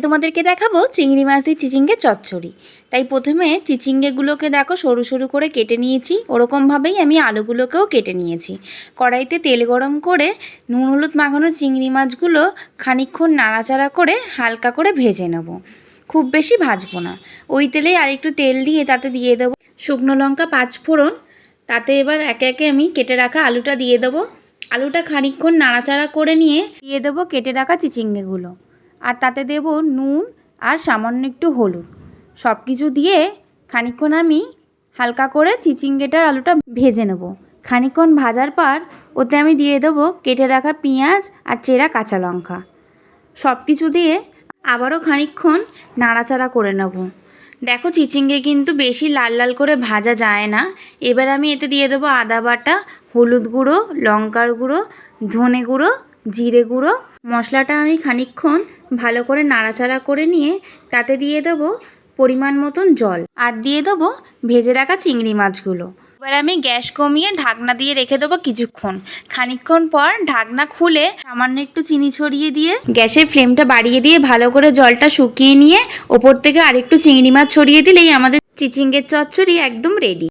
তোমাদেরকে দেখাবো চিংড়ি মাছ দিয়ে চিচিঙ্গে চচ্চড়ি। তাই প্রথমে চিচিঙ্গেগুলোকে দেখো সরু সরু করে কেটে নিয়েছি, ওরকমভাবেই আমি আলুগুলোকেও কেটে নিয়েছি। কড়াইতে তেল গরম করে নুন হলুদ মাখানো চিংড়ি মাছগুলো খানিকক্ষণ নাড়াচাড়া করে হালকা করে ভেজে নেব, খুব বেশি ভাজবো না। ওই তেলেই আরেকটু তেল দিয়ে তাতে দিয়ে দেবো শুকনো লঙ্কা 5 ফোড়ন। তাতে এবার একে একে আমি কেটে রাখা আলুটা দিয়ে দেবো। আলুটা খানিকক্ষণ নাড়াচাড়া করে নিয়ে দিয়ে দেবো কেটে রাখা চিচিঙ্গেগুলো, আর তাতে দেব নুন আর সামান্য একটু হলুদ। সব কিছু দিয়ে খানিকক্ষণ আমি হালকা করে চিচিঙ্গেটার আলুটা ভেজে নেব। খানিকক্ষণ ভাজার পর ওতে আমি দিয়ে দেবো কেটে রাখা পেঁয়াজ আর চেরা কাঁচা লঙ্কা। সব কিছু দিয়ে আবারও খানিকক্ষণ নাড়াচাড়া করে নেব। দেখো চিচিঙ্গে কিন্তু বেশি লাল লাল করে ভাজা যায় না। এবার আমি এতে দিয়ে দেবো আদা বাটা, হলুদ গুঁড়ো, লঙ্কার গুঁড়ো, ধনে গুঁড়ো, জিরে গুঁড়ো। মশলাটা আমি খানিকক্ষণ ভালো করে নাড়াচাড়া করে নিয়ে তাতে দিয়ে দেবো পরিমাণ মতন জল, আর দিয়ে দেবো ভেজে রাখা চিংড়ি মাছগুলো। এবার আমি গ্যাস কমিয়ে ঢাকনা দিয়ে রেখে দেবো কিছুক্ষণ। খানিকক্ষণ পর ঢাকনা খুলে সামান্য একটু চিনি ছড়িয়ে দিয়ে গ্যাসের ফ্লেমটা বাড়িয়ে দিয়ে ভালো করে জলটা শুকিয়ে নিয়ে ওপর থেকে আরেকটু চিংড়ি মাছ ছড়িয়ে দিলেই আমাদের চিচিঙ্গের চচ্চড়ি একদম রেডি।